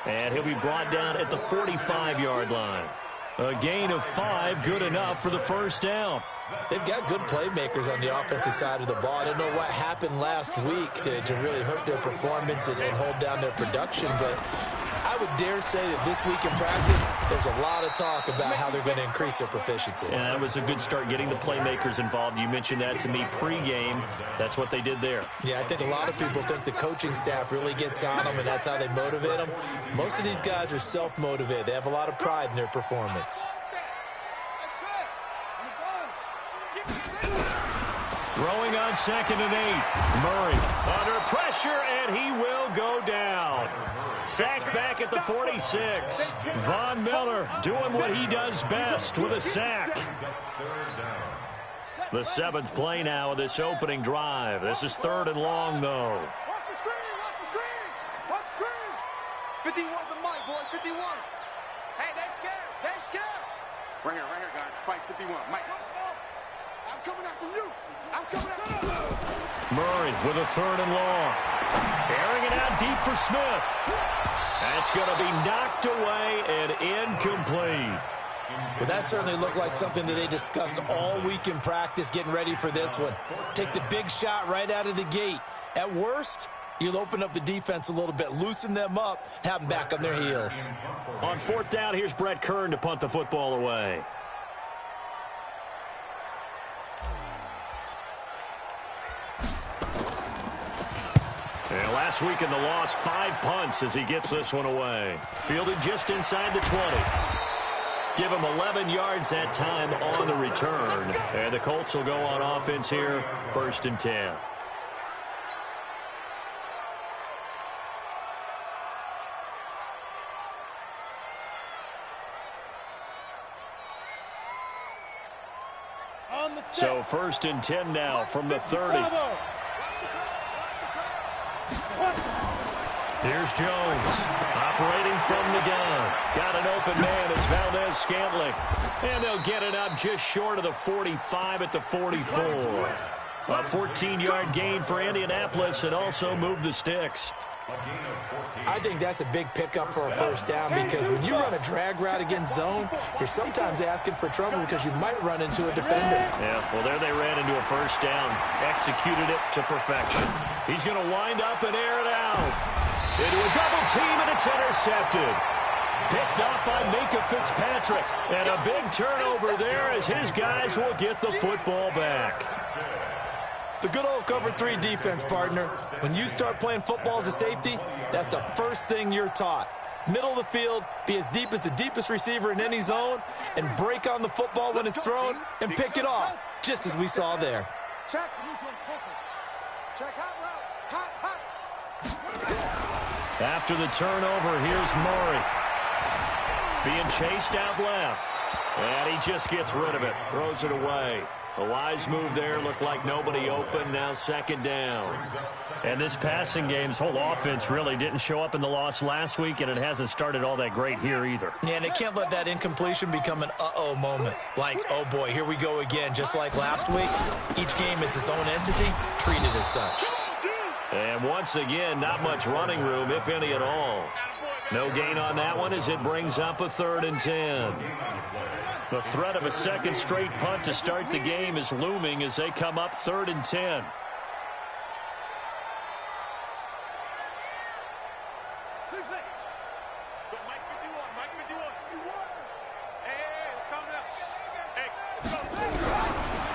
And he'll be brought down at the 45-yard line. A gain of 5, good enough for the first down. They've got good playmakers on the offensive side of the ball. I don't know what happened last week to really hurt their performance and hold down their production, but I would dare say that this week in practice, there's a lot of talk about how they're going to increase their proficiency. And that was a good start getting the playmakers involved. You mentioned that to me pregame. That's what they did there. Yeah, I think a lot of people think the coaching staff really gets on them, and that's how they motivate them. Most of these guys are self-motivated. They have a lot of pride in their performance. Throwing on 2nd and 8. Murray under pressure, and he will go down. Sacked back at the 46. Von Miller doing what he does best with a sack. The 7th play now of this opening drive. This is 3rd and long, though. Watch the screen! Watch the screen! Watch the screen! 51's the mic, boy. 51. Hey, they're scared. They're scared. Right here, guys. Fight 51. Mike. I'm coming after you. I'm coming after you. Murray with a 3rd and long. Airing it out deep for Smith. That's going to be knocked away and incomplete. Well, that certainly looked like something that they discussed all week in practice, getting ready for this one. Take the big shot right out of the gate. At worst, you'll open up the defense a little bit, loosen them up, have them back on their heels. On 4th down, here's Brett Kern to punt the football away. And last week in the loss, 5 punts as he gets this one away. Fielded just inside the 20. Give him 11 yards that time on the return. And the Colts will go on offense here, 1st and 10. So 1st and 10 now from the 30. Here's Jones, operating from the gun. Got an open man. It's Valdez-Scantling. And they'll get it up just short of the 45 at the 44. A 14-yard gain for Indianapolis and also move the sticks. I think that's a big pickup for a 1st down because when you run a drag route against zone, you're sometimes asking for trouble because you might run into a defender. Yeah, well, there they ran into a 1st down. Executed it to perfection. He's going to wind up and air it out. Into a double team, and it's intercepted. Picked up by Minka Fitzpatrick. And a big turnover there as his guys will get the football back. The good old cover 3 defense, partner. When you start playing football as a safety, that's the first thing you're taught. Middle of the field, be as deep as the deepest receiver in any zone, and break on the football when it's thrown and pick it off, just as we saw there. Check. Check hot route. Hot. After the turnover, here's Murray. Being chased out left. And he just gets rid of it. Throws it away. A wise move there. Looked like nobody open. Now 2nd down. And this passing game's whole offense really didn't show up in the loss last week, and it hasn't started all that great here either. Yeah, and they can't let that incompletion become an uh-oh moment. Like, oh boy, here we go again. Just like last week, each game is its own entity, treated as such. And once again, not much running room, if any at all. No gain on that one as it brings up a 3rd and 10. The threat of a 2nd straight punt to start the game is looming as they come up 3rd and 10.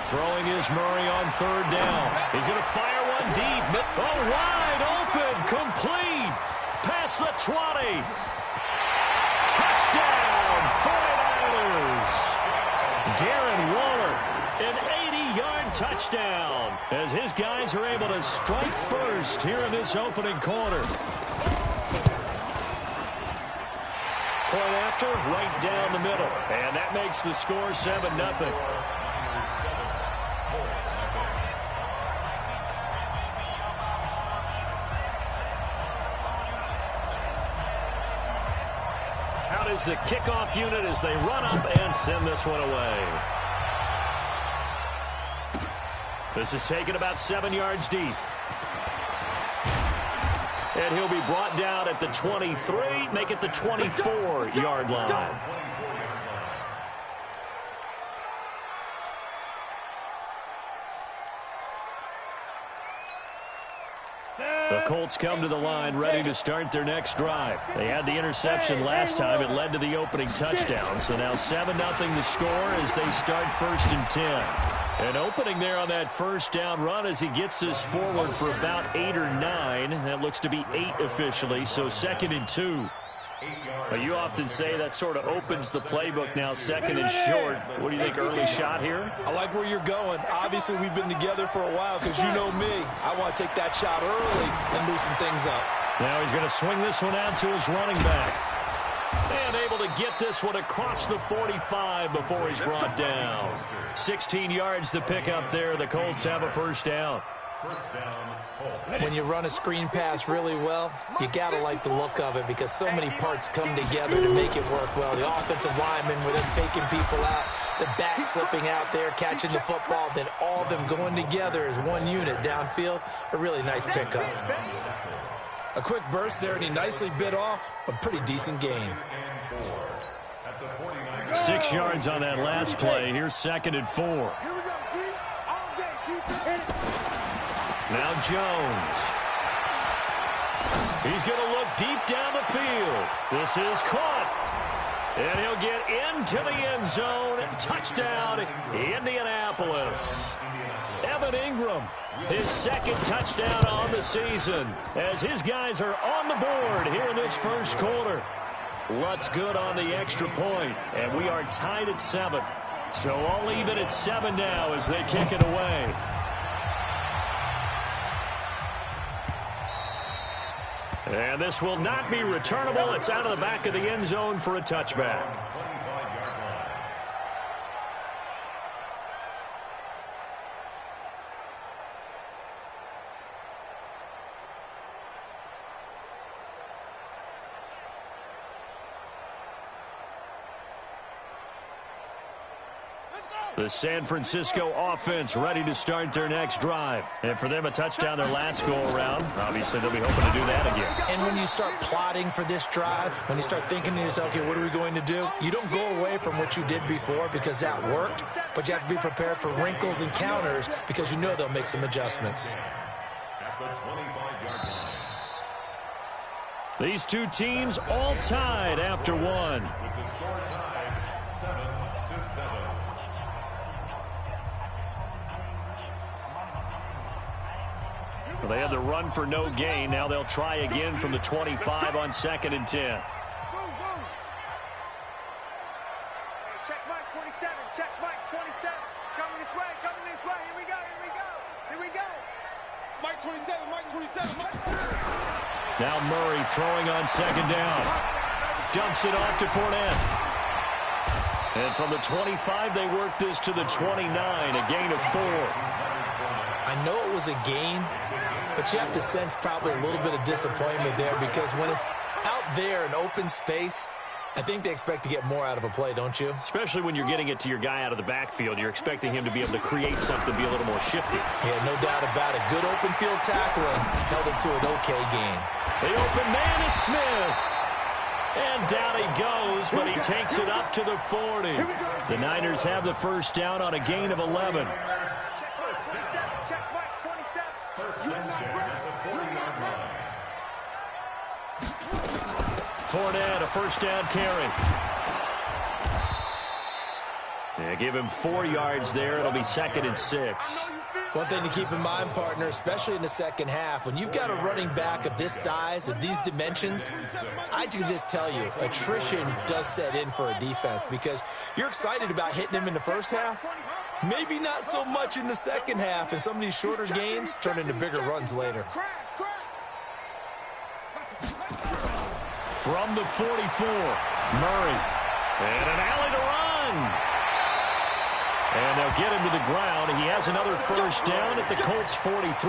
Throwing is Murray on 3rd down. He's going to fire one deep. Oh, wide open, complete. Past the 20. Touchdown, 49ers. Darren Waller, an 80-yard touchdown as his guys are able to strike first here in this opening quarter. Point after, right down the middle. And that makes the score 7-0. Out is the kickoff unit as they run up and send this one away. This is taken about 7 yards deep. And he'll be brought down at the 23, make it the 24-yard line. The Colts come to the line ready to start their next drive. They had the interception last time. It led to the opening touchdown. So now 7-0 the score as they start 1st and 10. An opening there on that first down run as he gets this forward for about 8 or 9. That looks to be 8 officially, so 2nd and 2. But you often say that sort of opens the playbook now, 2nd and short. What do you think, early shot here? I like where you're going. Obviously, we've been together for a while because you know me. I want to take that shot early and loosen things up. Now he's going to swing this one out to his running back. And able to get this one across the 45 before he's brought down. 16 yards to pick up there. The Colts have a first down. When you run a screen pass really well, you got to like the look of it because so many parts come together to make it work well. The offensive lineman with them faking people out, the back slipping out there, catching the football, then all of them going together as one unit downfield. A really nice pickup. A quick burst there, and he nicely bit off a pretty decent gain. 6 yards on that last play. Here's 2nd and 4. Now Jones. He's going to look deep down the field. This is caught. And he'll get into the end zone. Touchdown, Indianapolis. Evan Ingram, his 2nd touchdown on the season as his guys are on the board here in this first quarter. Lutz good on the extra point, and we are tied at 7. So all even at 7 now as they kick it away. And this will not be returnable. It's out of the back of the end zone for a touchback. The San Francisco offense ready to start their next drive. And for them, a touchdown their last go-around. Obviously, they'll be hoping to do that again. And when you start plotting for this drive, when you start thinking to yourself, okay, what are we going to do? You don't go away from what you did before because that worked, but you have to be prepared for wrinkles and counters because you know they'll make some adjustments. These two teams all tied after one. Well, they had the run for no gain. Now they'll try again from the 25 on 2nd and 10. Check Mike 27. Check Mike 27. It's coming this way. Coming this way. Here we go. Here we go. Here we go. Mike 27. Mike 27. Mike. Now Murray throwing on 2nd down. Dumps it off to Fournette. And from the 25, they work this to the 29, a gain of 4. I know it was a gain, but you have to sense probably a little bit of disappointment there because when it's out there in open space, I think they expect to get more out of a play, don't you? Especially when you're getting it to your guy out of the backfield. You're expecting him to be able to create something, be a little more shifty. Yeah, no doubt about it. Good open field tackling held him to an okay gain. The open man is Smith. And down he goes, but he takes it up to the 40. The Niners have the first down on a gain of 11. Fournette, a first down carry. Yeah, give him 4 yards there. It'll be 2nd and 6. One thing to keep in mind, partner, especially in the second half, when you've got a running back of this size, of these dimensions, I can just tell you, attrition does set in for a defense because you're excited about hitting him in the first half. Maybe not so much in the second half, and some of these shorter gains turn into bigger runs later. From the 44, Murray. And an alley to run. And they'll get him to the ground. He has another first down at the Colts 43.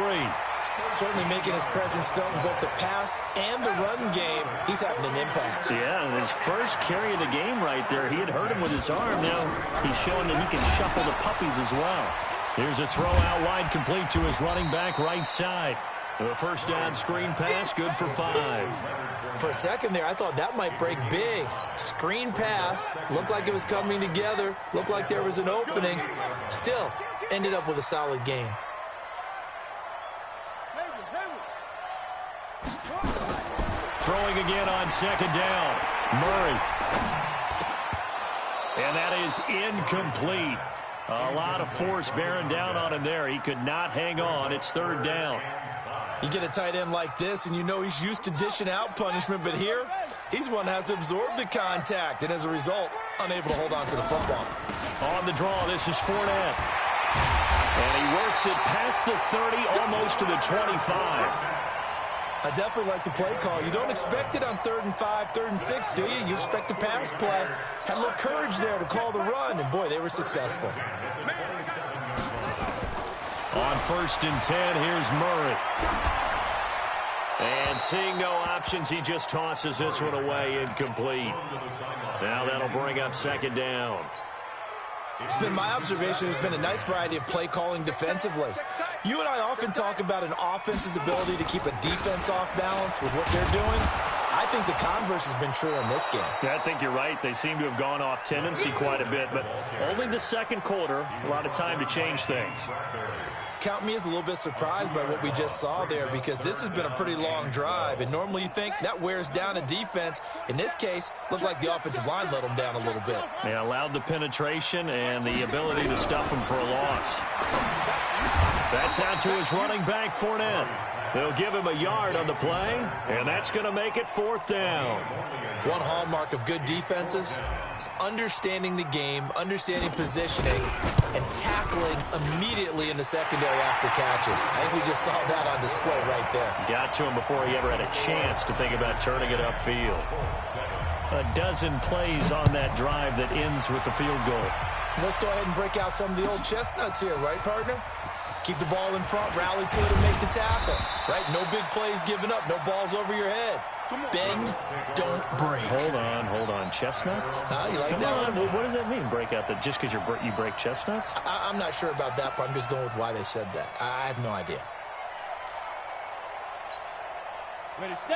Certainly making his presence felt in both the pass and the run game. He's having an impact. Yeah, his first carry of the game right there. He had hurt him with his arm. Now he's showing that he can shuffle the puppies as well. Here's a throw out wide complete to his running back right side. The first down screen pass, good for 5. For a second there, I thought that might break big. Screen pass, looked like it was coming together, looked like there was an opening. Still, ended up with a solid game. Throwing again on second down. Murray. And that is incomplete. A lot of force bearing down on him there. He could not hang on. It's third down. You get a tight end like this, and you know he's used to dishing out punishment, but here, he's one that has to absorb the contact, and as a result, unable to hold on to the football. On the draw, this is Fournette. And he works it past the 30, almost to the 25. I definitely like the play call. You don't expect it on 3rd and 5, 3rd and 6, do you? You expect a pass play. Had a little courage there to call the run, and boy, they were successful. On 1st and 10, here's Murray. And seeing no options, he just tosses this one away, incomplete. Now that'll bring up second down. It's been my observation there's been a nice variety of play calling defensively. You and I often talk about an offense's ability to keep a defense off balance with what they're doing. I think the converse has been true in this game. Yeah, I think you're right. They seem to have gone off tendency quite a bit, but only the second quarter, a lot of time to change things. Count me as a little bit surprised by what we just saw there, because this has been a pretty long drive, and normally you think that wears down a defense. In this case, looked like the offensive line let them down a little bit. They allowed the penetration and the ability to stuff them for a loss. That's out to his running back, Fournette. They'll give him a yard on the play, and that's going to make it 4th down. One hallmark of good defenses is understanding the game, understanding positioning, and tackling immediately in the secondary after catches. I think we just saw that on display right there. Got to him before he ever had a chance to think about turning it upfield. A dozen plays on that drive that ends with the field goal. Let's go ahead and break out some of the old chestnuts here, right, partner? Keep the ball in front, rally to it, and make the tackle. Right? No big plays given up, no balls over your head. Bend, don't break. Hold on. Chestnuts? You like Come that on. one? What does that mean, break out? Just because you break chestnuts? I'm not sure about that, but I'm just going with why they said that. I have no idea.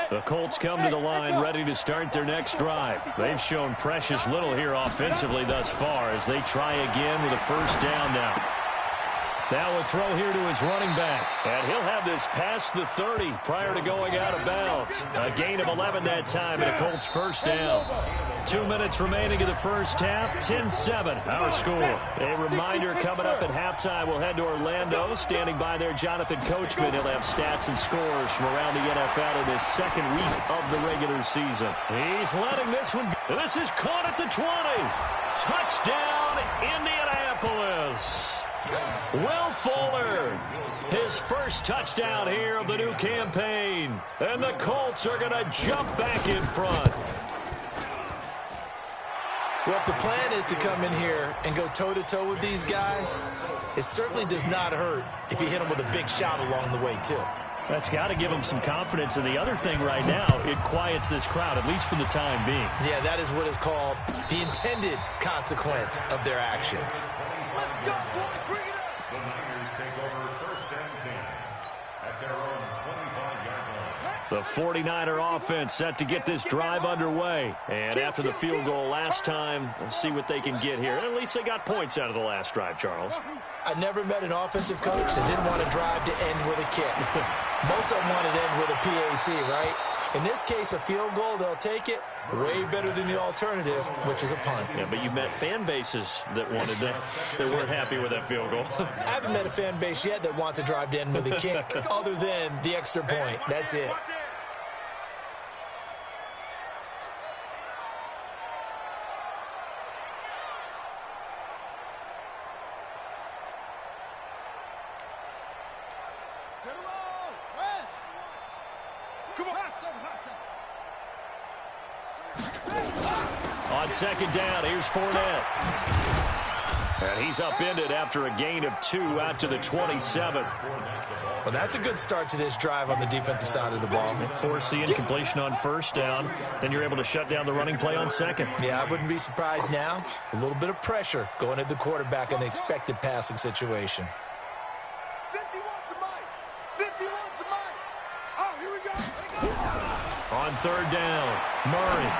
The Colts come to the line ready to start their next drive. They've shown precious little here offensively thus far as they try again with a first down now. Now a throw here to his running back. And he'll have this past the 30 prior to going out of bounds. A gain of 11 that time and a Colts first down. 2 minutes remaining in the first half. 10-7 our score. A reminder coming up at halftime. We'll head to Orlando. Standing by there, Jonathan Coachman. He'll have stats and scores from around the NFL in this second week of the regular season. He's letting this one go. This is caught at the 20. Touchdown, Indianapolis. Will Fuller, his first touchdown here of the new campaign. And the Colts are going to jump back in front. Well, if the plan is to come in here and go toe-to-toe with these guys, it certainly does not hurt if you hit them with a big shot along the way, too. That's got to give them some confidence. And the other thing right now, it quiets this crowd, at least for the time being. Yeah, that is what is called the intended consequence of their actions. Let's go, boy. Bring it up. The Niners take over 1st and 10 at their own 25-yard line. The 49er offense set to get this drive underway. And after the field goal last time, we'll see what they can get here. At least they got points out of the last drive, Charles. I never met an offensive coach that didn't want to drive to end with a kick. Most of them wanted to end with a PAT, right? In this case, a field goal, they'll take it. Way better than the alternative, which is a punt. Yeah, but you met fan bases that wanted that, that weren't happy with that field goal. I haven't met a fan base yet that wants to drive to end with a kick, other than the extra point. That's it. On second down, here's Fournette. And he's upended after a gain of 2 out to the 27. Well, that's a good start to this drive on the defensive side of the ball. Force the incompletion on first down. Then you're able to shut down the running play on second. Yeah, I wouldn't be surprised now. A little bit of pressure going at the quarterback in the expected passing situation. 51's the mic. 51's the mic. On third down, Murray.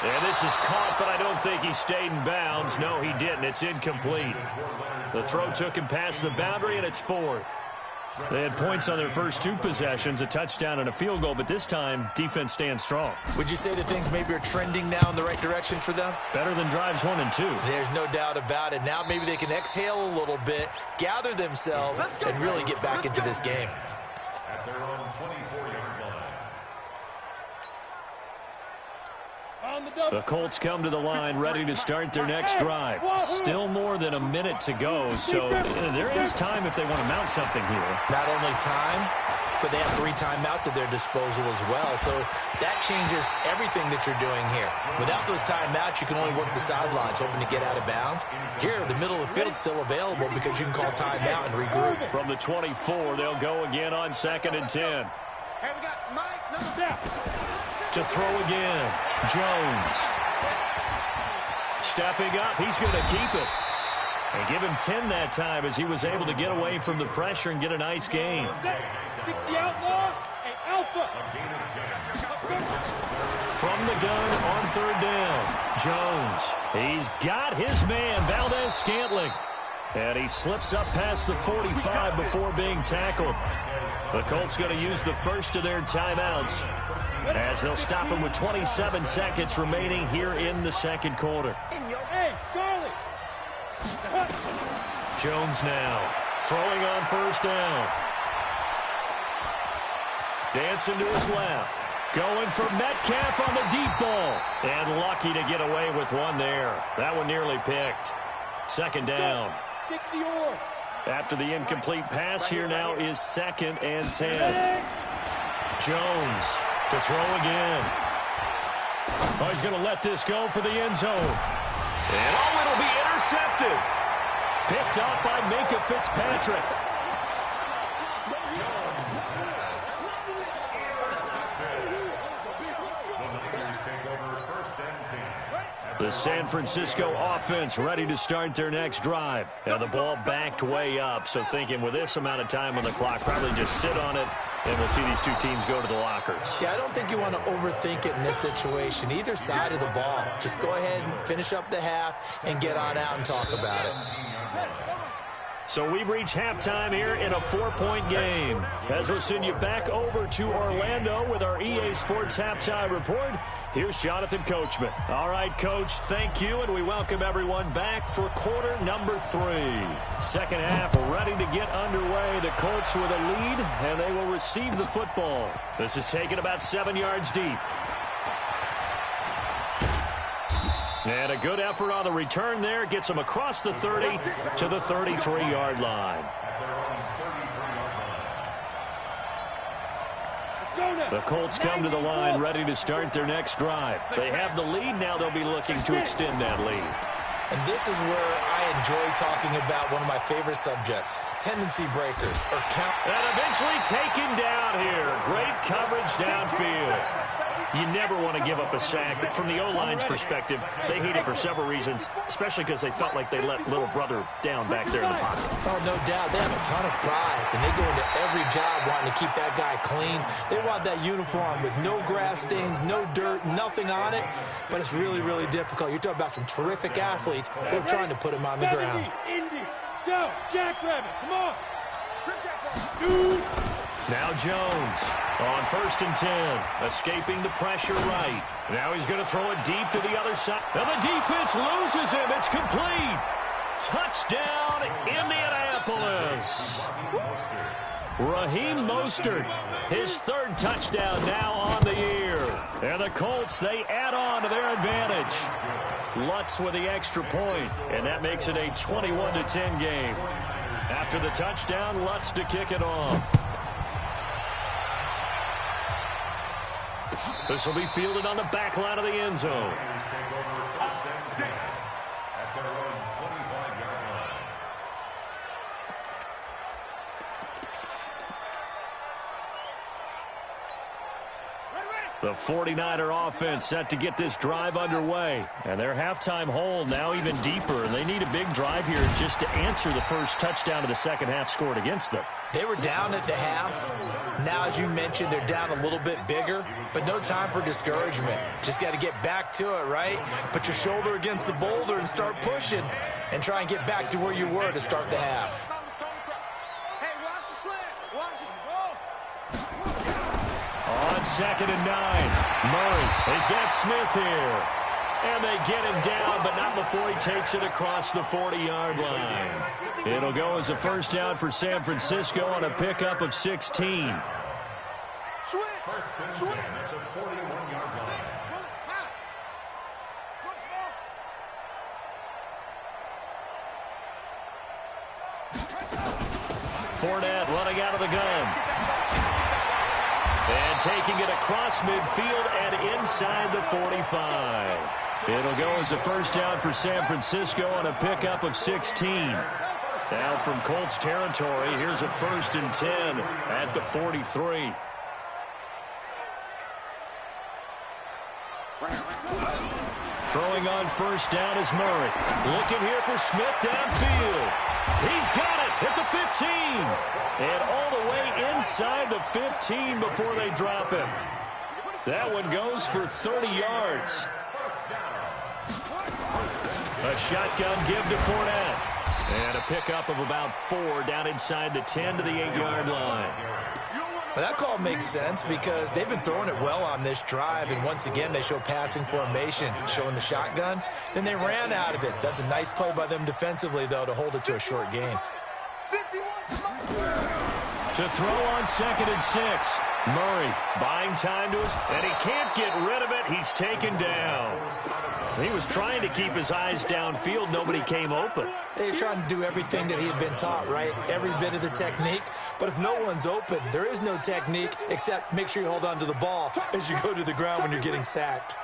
And this is caught, but I don't think he stayed in bounds. No, he didn't. It's incomplete. The throw took him past the boundary, and it's fourth. They had points on their first two possessions, a touchdown and a field goal, but this time, defense stands strong. Would you say that things maybe are trending now in the right direction for them? Better than drives 1 and 2. There's no doubt about it. Now maybe they can exhale a little bit, gather themselves, and really get back into this game. At their own 24-yard line. The Colts come to the line ready to start their next drive. Still more than a minute to go, so there is time if they want to mount something here. Not only time, but they have 3 timeouts at their disposal as well, so that changes everything that you're doing here. Without those timeouts, you can only work the sidelines, hoping to get out of bounds. Here, the middle of the field is still available because you can call timeout and regroup. From the 24, they'll go again on 2nd and 10. Hey, we got Mike, number 7. To throw again, Jones. Stepping up, he's going to keep it. And give him 10 that time as he was able to get away from the pressure and get a nice gain. 60 outlaw, and Alpha. From the gun on third down, Jones. He's got his man, Valdez-Scantling. And he slips up past the 45 before being tackled. The Colts going to use the first of their timeouts as they'll stop him with 27 seconds remaining here in the second quarter. Hey, Charlie. Jones now throwing on first down. Dancing to his left. Going for Metcalf on the deep ball. And lucky to get away with one there. That one nearly picked. Second down. 60 or. After the incomplete pass, here now is 2nd and 10. Jones to throw again. Oh, he's going to let this go for the end zone. And oh, it'll be intercepted. Picked up by Minka Fitzpatrick. The San Francisco offense ready to start their next drive. And the ball backed way up, so thinking with this amount of time on the clock, probably just sit on it, and we'll see these two teams go to the lockers. Yeah, I don't think you want to overthink it in this situation. Either side of the ball. Just go ahead and finish up the half and get on out and talk about it. So we've reached halftime here in a 4-point game. As we'll send you back over to Orlando with our EA Sports Halftime Report, here's Jonathan Coachman. All right, Coach, thank you, and we welcome everyone back for quarter number 3. Second half ready to get underway. The Colts with a lead, and they will receive the football. This is taken about 7 yards deep. And a good effort on the return there. Gets him across the 30 to the 33-yard line. The Colts come to the line ready to start their next drive. They have the lead. Now they'll be looking to extend that lead. And this is where I enjoy talking about one of my favorite subjects, tendency breakers or count. And eventually taken down here. Great coverage downfield. You never want to give up a sack. But from the O-line's perspective, they hate it for several reasons, especially because they felt like they let little brother down back there in the pocket. Oh, no doubt. They have a ton of pride, and they go into every job wanting to keep that guy clean. They want that uniform with no grass stains, no dirt, nothing on it. But it's really, really difficult. You're talking about some terrific athletes who are trying to put him on the ground. Indy, go, Jackrabbit, come on. Now Jones on 1st and 10, escaping the pressure right. Now he's going to throw it deep to the other side. And the defense loses him. It's complete. Touchdown, Indianapolis. Raheem Mostert, his 3rd touchdown now on the year. And the Colts, they add on to their advantage. Lutz with the extra point, and that makes it a 21-10 game. After the touchdown, Lutz to kick it off. This will be fielded on the back line of the end zone. The 49er offense set to get this drive underway. And their halftime hole now even deeper. And they need a big drive here just to answer the first touchdown of the second half scored against them. They were down at the half. Now, as you mentioned, they're down a little bit bigger, but no time for discouragement. Just got to get back to it, right? Put your shoulder against the boulder and start pushing and try and get back to where you were to start the half. Hey, watch the slant. Watch the On 2nd and 9, Murray has got Smith here. And they get him down, but not before he takes it across the 40-yard line. It'll go as a first down for San Francisco on a pickup of 16. Switch. Switch. That's a 41-yard line. Fournette running out of the gun. And taking it across midfield and inside the 45. It'll go as a first down for San Francisco on a pickup of 16. Now from Colts territory, here's a 1st and 10 at the 43. Throwing on first down is Murray. Looking here for Smith downfield. He's got it at the 15. And all the way inside the 15 before they drop him. That one goes for 30 yards. A shotgun give to Fournette. And a pickup of about 4 down inside the 10 to the 8-yard line. Well, that call makes sense because they've been throwing it well on this drive, and once again they show passing formation, showing the shotgun. Then they ran out of it. That's a nice play by them defensively, though, to hold it to a short gain. To throw on 2nd and 6. Murray buying time to us, and he can't get rid of it. He's taken down. He was trying to keep his eyes downfield. Nobody came open. He's trying to do everything that he had been taught, right? Every bit of the technique. But if no one's open, there is no technique except make sure you hold on to the ball as you go to the ground when you're getting sacked.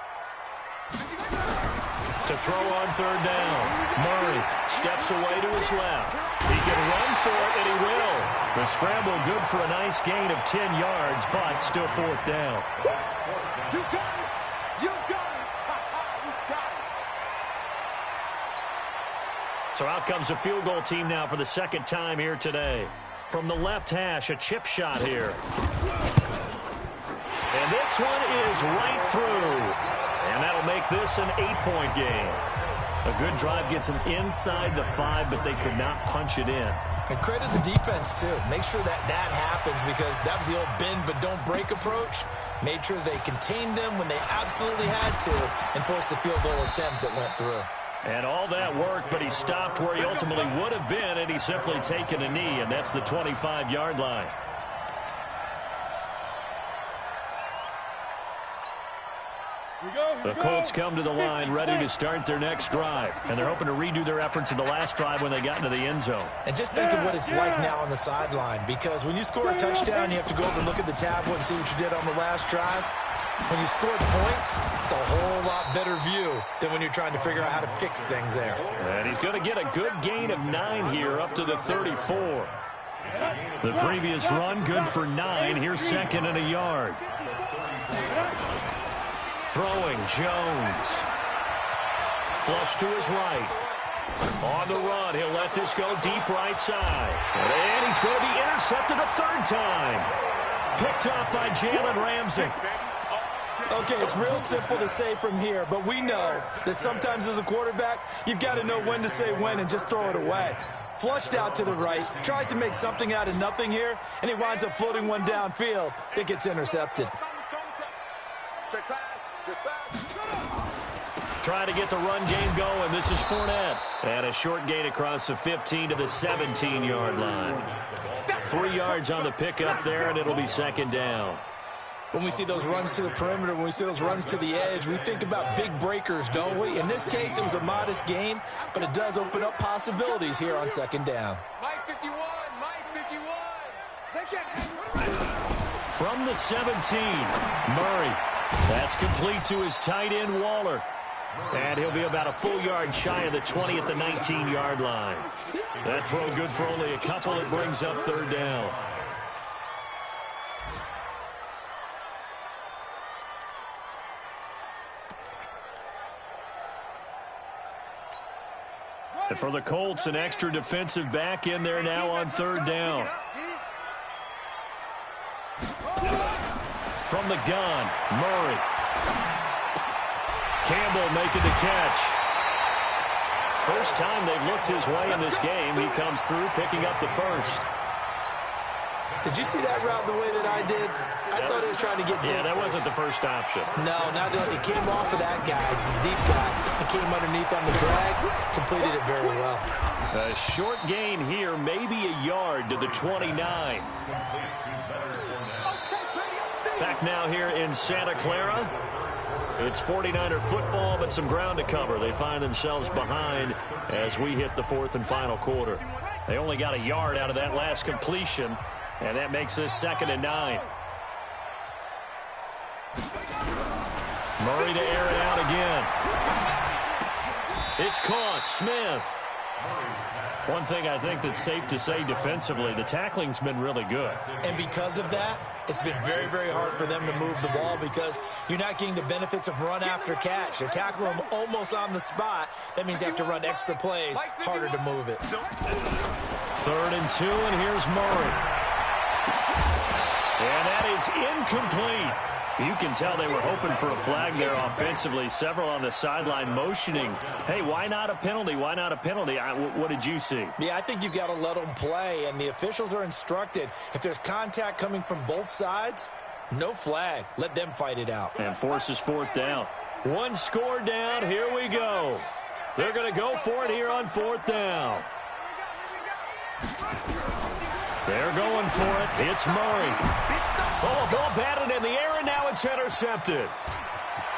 To throw on 3rd down. Murray steps away to his left. He can run for it, and he will. The scramble good for a nice gain of 10 yards, but still 4th down. You got it. You got it. You got it. So out comes a field goal team now for the 2nd time here today. From the left hash, a chip shot here. And this one is right through. And that'll make this an 8-point game. A good drive gets them inside the 5, but they could not punch it in. And credit the defense, too. Make sure that happens because that was the old bend but don't break approach. Made sure they contained them when they absolutely had to and forced the field goal attempt that went through. And all that worked, but he stopped where he ultimately would have been, and he's simply taken a knee, and that's the 25-yard line. The Colts come to the line ready to start their next drive, and they're hoping to redo their efforts in the last drive when they got into the end zone. And just think of what it's like now on the sideline, because when you score a touchdown, you have to go over and look at the tablet and see what you did on the last drive. When you scored points, it's a whole lot better view than when you're trying to figure out how to fix things there. And he's going to get a good gain of 9 here up to the 34. The previous run good for 9. Here's 2nd and a yard. Throwing, Jones. Flush to his right. On the run, he'll let this go deep right side. And he's going to be intercepted a 3rd time. Picked off by Jalen Ramsey. Okay, it's real simple to say from here, but we know that sometimes as a quarterback, you've got to know when to say when and just throw it away. Flushed out to the right, tries to make something out of nothing here, and he winds up floating one downfield that gets intercepted. Trying to get the run game going. This is Fournette. And a short gain across the 15 to the 17-yard line. 3 yards on the pickup there, and it'll be 2nd down. When we see those runs to the perimeter, when we see those runs to the edge, we think about big breakers, don't we? In this case, it was a modest gain, but it does open up possibilities here on 2nd down. Mike 51, Mike 51. They can't hang. From the 17, Murray. That's complete to his tight end, Waller. And he'll be about a full yard shy of the 20 at the 19-yard line. That throw good for only a couple. It brings up 3rd down. And for the Colts, an extra defensive back in there now on third down. From the gun, Murray. Campbell making the catch. First time they've looked his way in this game. He comes through picking up the first. Did you see that route the way that I did? I thought he was trying to get deep. Yeah, that wasn't the first option. No, not that. It came off of that guy, the deep guy. It came underneath on the drag. Completed it very well. A short gain here, maybe a yard to the 29. Back now here in Santa Clara. It's 49er football, but some ground to cover. They find themselves behind as we hit the fourth and final quarter. They only got a yard out of that last completion, and that makes this 2nd and 9. Murray to air it out again. It's caught. Smith. One thing I think that's safe to say defensively, the tackling's been really good. And because of that, it's been very, very hard for them to move the ball because you're not getting the benefits of run after catch. They're tackling them almost on the spot. That means you have to run extra plays, harder to move it. 3rd and 2, and here's Murray. And that is incomplete. You can tell they were hoping for a flag there offensively. Several on the sideline motioning, hey, why not a penalty? Why not a penalty? What did you see? Yeah, I think you've got to let them play, and the officials are instructed. If there's contact coming from both sides, no flag. Let them fight it out. And forces 4th down. One score down. Here we go. They're going to go for it here on 4th down. They're going for it. It's Murray. Oh, ball batted in the air, and now it's intercepted.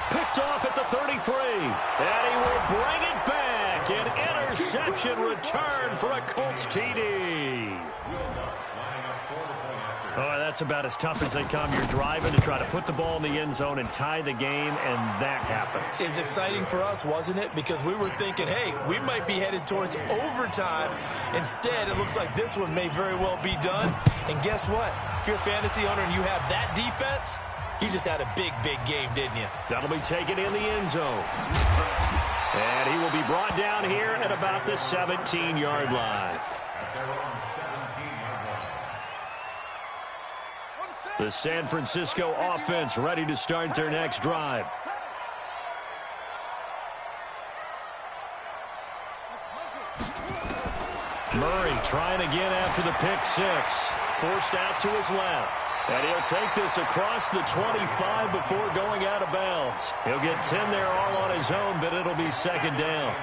Picked off at the 33. And he will bring it back. An interception return for a Colts TD. Oh, that's about as tough as they come. You're driving to try to put the ball in the end zone and tie the game, and that happens. It's exciting for us, wasn't it? Because we were thinking, hey, we might be headed towards overtime. Instead, it looks like this one may very well be done. And guess what? If you're a fantasy owner and you have that defense, you just had a big, big game, didn't you? That'll be taken in the end zone. And he will be brought down here at about the 17-yard line. The San Francisco offense ready to start their next drive. Murray trying again after the pick six. Forced out to his left. And he'll take this across the 25 before going out of bounds. He'll get 10 there all on his own, but it'll be 2nd down.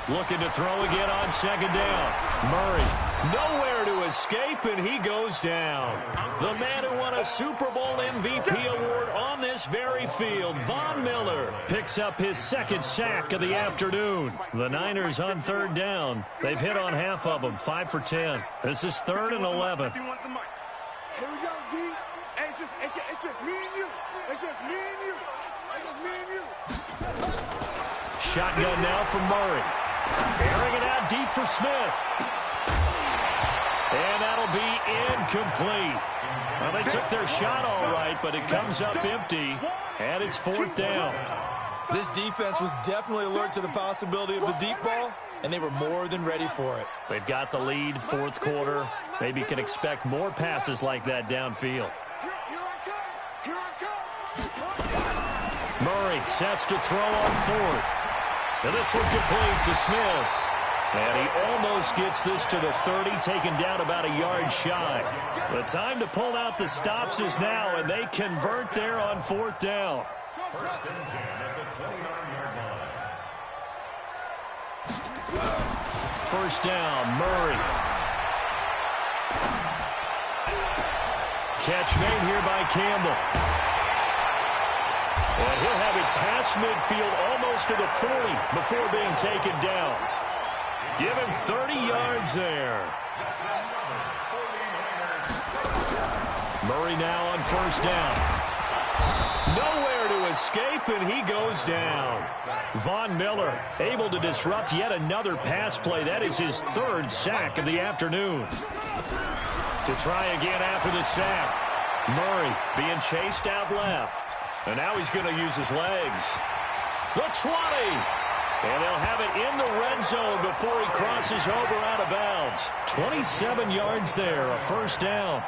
Looking to throw again on 2nd down. Murray, nowhere to escape, and he goes down. The man who won a Super Bowl MVP award on this very field, Von Miller, picks up his 2nd sack of the afternoon. The Niners on 3rd down. They've hit on half of them, 5 for 10. This is 3rd and 11. Here we go, D. Hey, it's just me and you. It's just me and you. It's just me and you. Shotgun now from Murray. Airing it out deep for Smith. And that'll be incomplete. Well, they took their shot all right, but it comes up empty, and it's 4th down. This defense was definitely alert to the possibility of the deep ball, and they were more than ready for it. They've got the lead, 4th quarter. Maybe can expect more passes like that downfield. Murray sets to throw on 4th. And this one complete to Smith. And he almost gets this to the 30, taken down about a yard shy. The time to pull out the stops is now, and they convert there on 4th down. First and 10 at the 29-yard line. First down, Murray. Catch made here by Campbell. And he'll have it past midfield almost to the 40 before being taken down. Give him 30 yards there. Murray now on 1st down. Nowhere to escape, and he goes down. Von Miller able to disrupt yet another pass play. That is his third sack of the afternoon. To try again after the sack. Murray being chased out left. And now he's going to use his legs. The 20. And they'll have it in the red zone before he crosses over out of bounds. 27 yards there, a first down.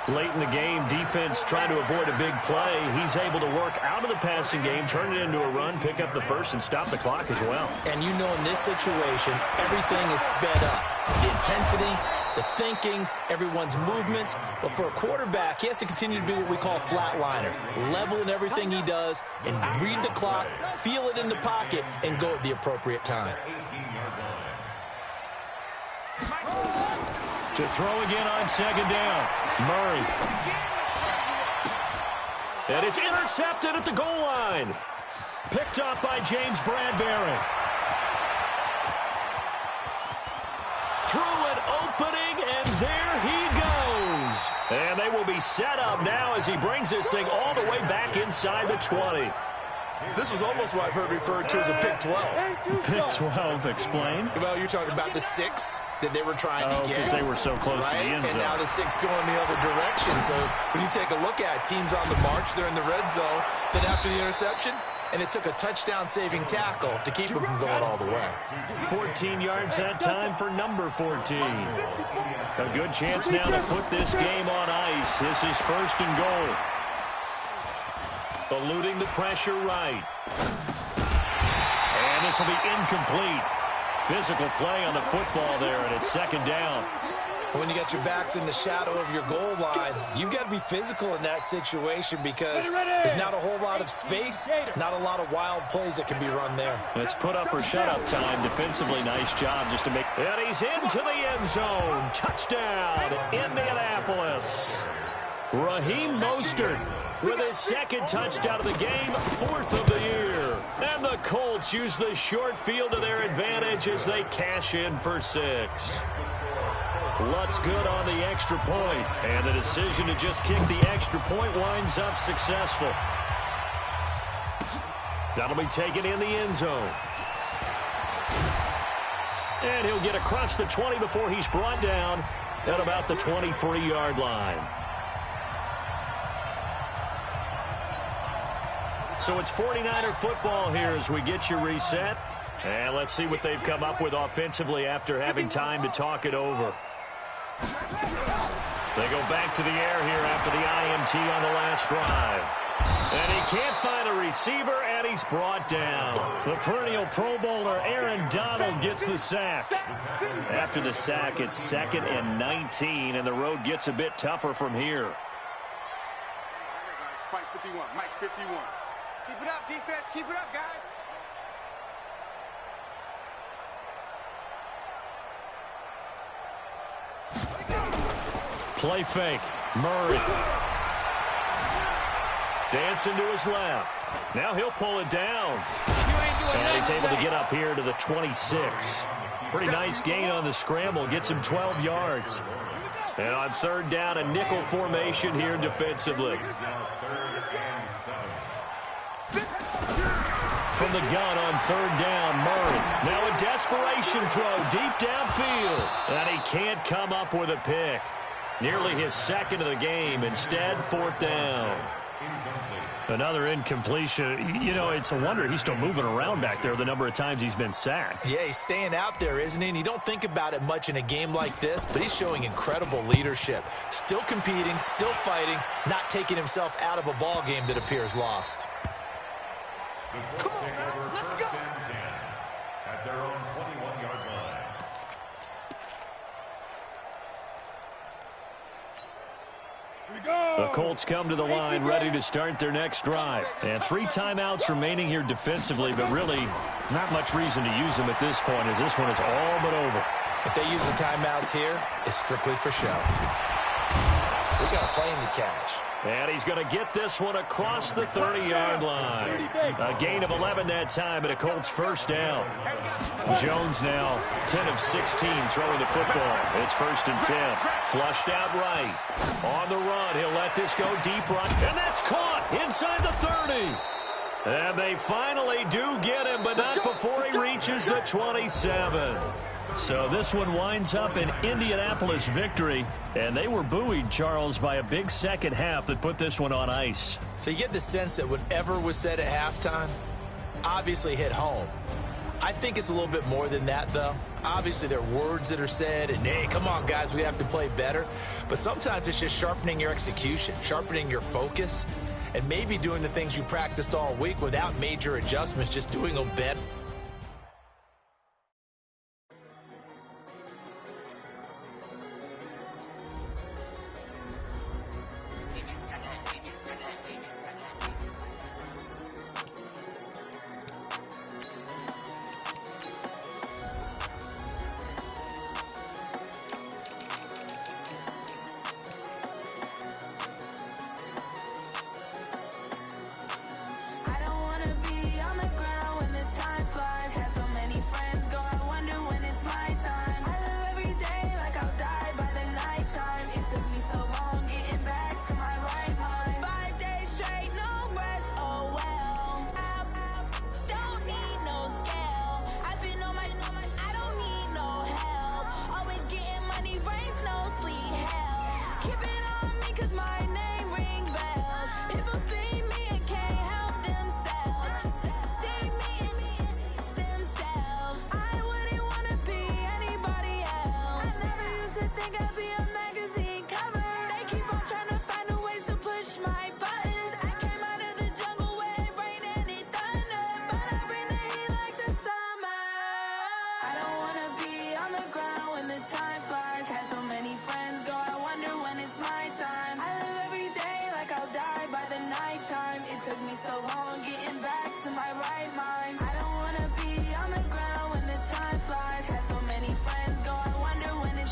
Late in the game, defense trying to avoid a big play. He's able to work out of the passing game, turn it into a run, pick up the first, and stop the clock as well. And you know in this situation, everything is sped up. The intensity, the thinking, everyone's movements. But for a quarterback, he has to continue to be what we call a flatliner. Level in everything he does and read the clock, feel it in the pocket, and go at the appropriate time. To throw again on second down. Murray. And it's intercepted at the goal line. Picked off by James Bradbury. Through an opening, and there he goes. And they will be set up now as he brings this thing all the way back inside the 20. This was almost what I've heard referred to as a pick 12. Pick 12, explain. Well, you're talking about the 6 that they were trying to get. Because they were so close to the end zone. And now the 6 going the other direction. So when you take a look at teams on the march, they're in the red zone. Then after the interception, and it took a touchdown-saving tackle to keep them from going all the way. 14 yards that time for number 14. A good chance now to put this game on ice. This is first and goal. Eluding the pressure right. And this will be incomplete. Physical play on the football there, and it's second down. When you got your backs in the shadow of your goal line, you've got to be physical in that situation because there's not a whole lot of space, not a lot of wild plays that can be run there. It's put up or shut up time. Defensively, nice job just to make. And he's into the end zone. Touchdown, Indianapolis. Raheem Mostert with his second touchdown of the game, 4th of the year. And the Colts use the short field to their advantage as they cash in for 6. Lutz good on the extra point, and the decision to just kick the extra point winds up successful. That'll be taken in the end zone. And he'll get across the 20 before he's brought down at about the 23-yard line. So it's 49er football here as we get you reset. And let's see what they've come up with offensively after having time to talk it over. They go back to the air here after the INT on the last drive. And he can't find a receiver, and he's brought down. The perennial Pro Bowler Aaron Donald gets the sack. After the sack, it's 2nd and 19, and the road gets a bit tougher from here. Mike 51, Mike 51. Keep it up, defense. Keep it up, guys. Play fake. Murray. Dancing to his left. Now he'll pull it down. And he's able to get up here to the 26. Pretty nice gain on the scramble. Gets him 12 yards. And on third down, a nickel formation here defensively. From the gun on third down, Murray. Now a desperation throw deep downfield. And he can't come up with a pick. Nearly his second of the game. Instead, 4th down. Another incompletion. You know, it's a wonder he's still moving around back there the number of times he's been sacked. Yeah, he's staying out there, isn't he? And you don't think about it much in a game like this, but he's showing incredible leadership. Still competing, still fighting, not taking himself out of a ball game that appears lost. Come on, man. Let's go. At their own 21-yard line. The Colts come to the line ready to start their next drive. And 3 timeouts remaining here defensively, but really not much reason to use them at this point as this one is all but over. If they use the timeouts here, it's strictly for show. We got to play in the cash. And he's going to get this one across the 30-yard line. A gain of 11 that time, and a Colts first down. Jones now 10 of 16 throwing the football. It's 1st and 10. Flushed out right. On the run, he'll let this go deep right. And that's caught inside the 30. And they finally do get him, but not before he reaches the 27. So this one winds up an Indianapolis victory, and they were buoyed, Charles, by a big second half that put this one on ice. So you get the sense that whatever was said at halftime obviously hit home. I think it's a little bit more than that, though. Obviously, there are words that are said, and, hey, come on, guys, we have to play better. But sometimes it's just sharpening your execution, sharpening your focus, and maybe doing the things you practiced all week without major adjustments, just doing them better.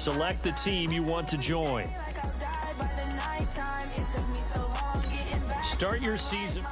Select the team you want to join. Start your season.